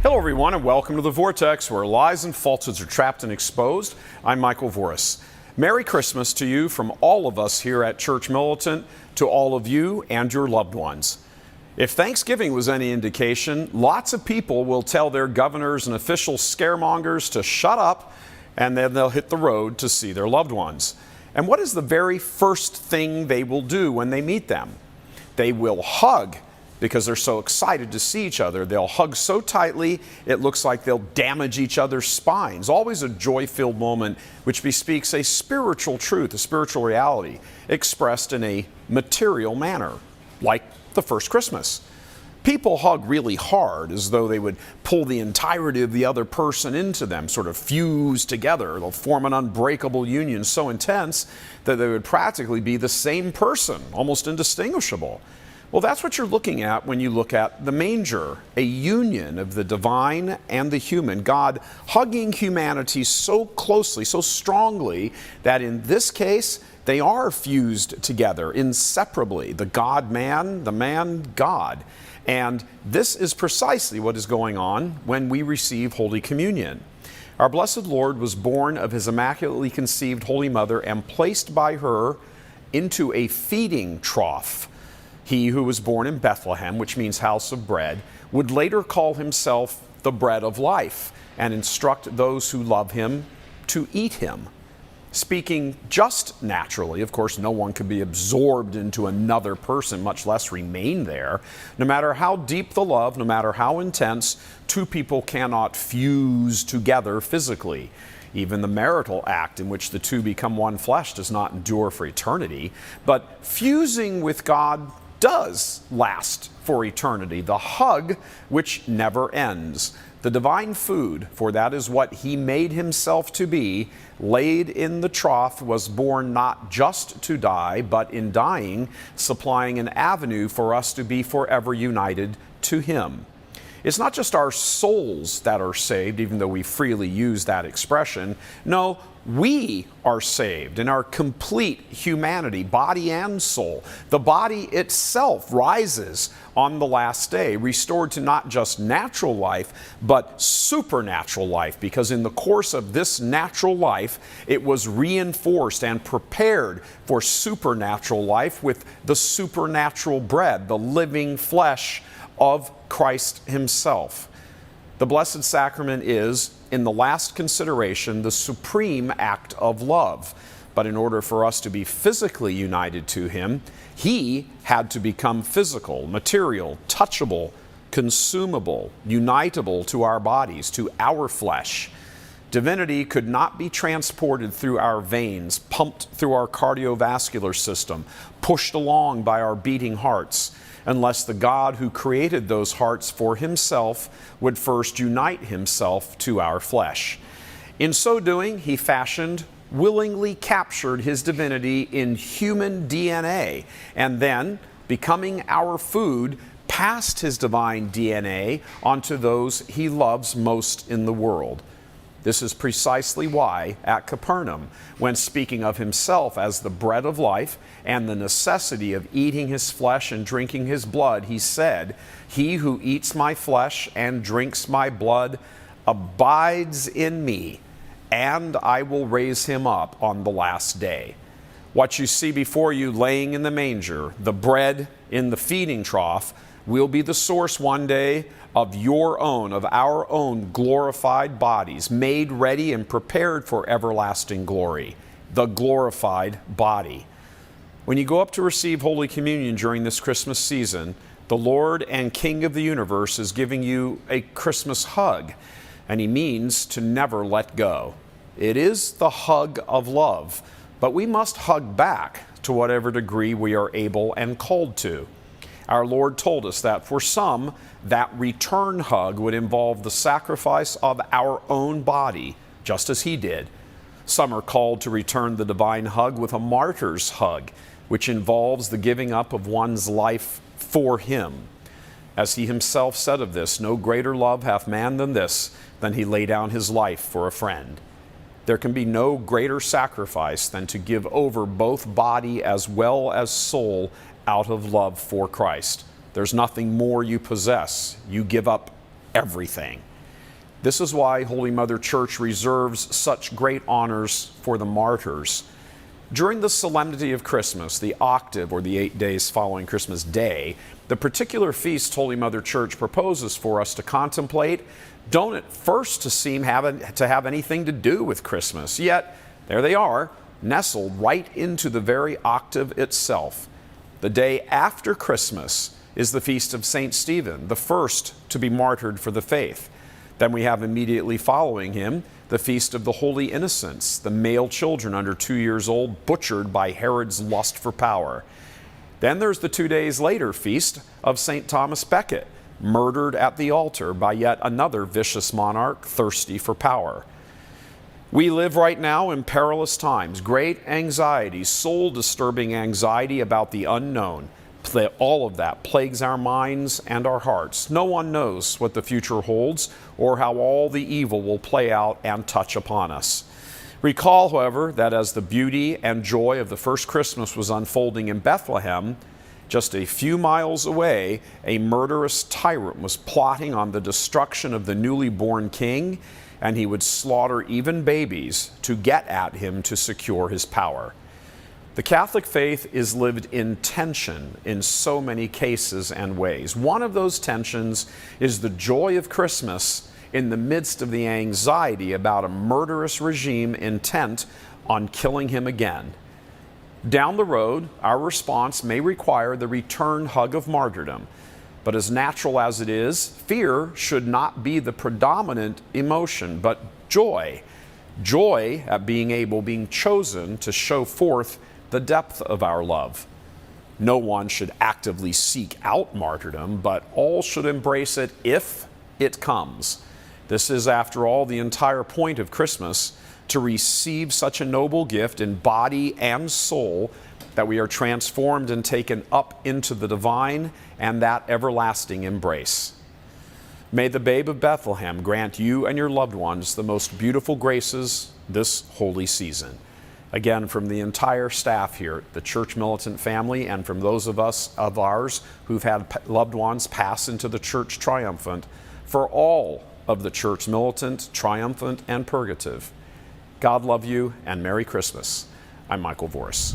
Hello everyone and welcome to the Vortex, where lies and falsehoods are trapped and exposed. I'm Michael Voris. Merry Christmas to you from all of us here at Church Militant, to all of you and your loved ones. If Thanksgiving was any indication, lots of people will tell their governors and official scaremongers to shut up, and then they'll hit the road to see their loved ones. And what is the very first thing they will do when they meet them? They will hug, because they're so excited to see each other. They'll hug so tightly, it looks like they'll damage each other's spines. Always a joy-filled moment which bespeaks a spiritual truth, a spiritual reality, expressed in a material manner, like the first Christmas. People hug really hard, as though they would pull the entirety of the other person into them, sort of fuse together. They'll form an unbreakable union so intense that they would practically be the same person, almost indistinguishable. Well, that's what you're looking at when you look at the manger, a union of the divine and the human, God hugging humanity so closely, so strongly, that in this case, they are fused together inseparably, the God-man, the man-God. And this is precisely what is going on when we receive Holy Communion. Our blessed Lord was born of his immaculately conceived Holy Mother and placed by her into a feeding trough. He who was born in Bethlehem, which means house of bread, would later call himself the bread of life and instruct those who love him to eat him. Speaking just naturally, of course, no one could be absorbed into another person, much less remain there. No matter how deep the love, no matter how intense, two people cannot fuse together physically. Even the marital act in which the two become one flesh does not endure for eternity. But fusing with God does last for eternity. The hug which never ends. The divine food, for that is what he made himself to be, laid in the trough, was born not just to die, but in dying, supplying an avenue for us to be forever united to him. It's not just our souls that are saved, even though we freely use that expression. No, we are saved in our complete humanity, body and soul. The body itself rises on the last day, restored to not just natural life, but supernatural life, because in the course of this natural life, it was reinforced and prepared for supernatural life with the supernatural bread, the living flesh of Christ himself. The Blessed Sacrament is, in the last consideration, the supreme act of love. But in order for us to be physically united to him, he had to become physical, material, touchable, consumable, unitable to our bodies, to our flesh. Divinity could not be transported through our veins, pumped through our cardiovascular system, pushed along by our beating hearts, unless the God who created those hearts for himself would first unite himself to our flesh. In so doing, he fashioned, willingly captured his divinity in human DNA, and then, becoming our food, passed his divine DNA onto those he loves most in the world. This is precisely why, at Capernaum, when speaking of himself as the bread of life and the necessity of eating his flesh and drinking his blood, he said, "He who eats my flesh and drinks my blood abides in me, and I will raise him up on the last day." What you see before you laying in the manger, the bread in the feeding trough, will be the source one day of your own, of our own glorified bodies, made ready and prepared for everlasting glory, the glorified body. When you go up to receive Holy Communion during this Christmas season, the Lord and King of the universe is giving you a Christmas hug, and he means to never let go. It is the hug of love, but we must hug back to whatever degree we are able and called to. Our Lord told us that for some, that return hug would involve the sacrifice of our own body, just as he did. Some are called to return the divine hug with a martyr's hug, which involves the giving up of one's life for him. As he himself said of this, "No greater love hath man than this, than he lay down his life for a friend." There can be no greater sacrifice than to give over both body as well as soul out of love for Christ. There's nothing more you possess. You give up everything. This is why Holy Mother Church reserves such great honors for the martyrs. During the solemnity of Christmas, the octave, or the 8 days following Christmas Day, the particular feast Holy Mother Church proposes for us to contemplate don't at first seem to have anything to do with Christmas. Yet, there they are, nestled right into the very octave itself. The day after Christmas is the feast of St. Stephen, the first to be martyred for the faith. Then we have immediately following him the feast of the Holy Innocents, the male children under 2 years old butchered by Herod's lust for power. Then there's the 2 days later feast of St. Thomas Becket, murdered at the altar by yet another vicious monarch thirsty for power. We live right now in perilous times, great anxiety, soul-disturbing anxiety about the unknown. All of that plagues our minds and our hearts. No one knows what the future holds or how all the evil will play out and touch upon us. Recall, however, that as the beauty and joy of the first Christmas was unfolding in Bethlehem, just a few miles away, a murderous tyrant was plotting on the destruction of the newly born king, and he would slaughter even babies to get at him to secure his power. The Catholic faith is lived in tension in so many cases and ways. One of those tensions is the joy of Christmas in the midst of the anxiety about a murderous regime intent on killing him again. Down the road, our response may require the return hug of martyrdom. But as natural as it is, fear should not be the predominant emotion, but joy. Joy at being chosen to show forth the depth of our love. No one should actively seek out martyrdom, but all should embrace it if it comes. This is, after all, the entire point of Christmas, to receive such a noble gift in body and soul that we are transformed and taken up into the divine and that everlasting embrace. May the Babe of Bethlehem grant you and your loved ones the most beautiful graces this holy season. Again, from the entire staff here, the Church Militant family, and from those of ours who've had loved ones pass into the Church Triumphant, for all of the Church Militant, Triumphant, and Purgative, God love you and Merry Christmas. I'm Michael Voris.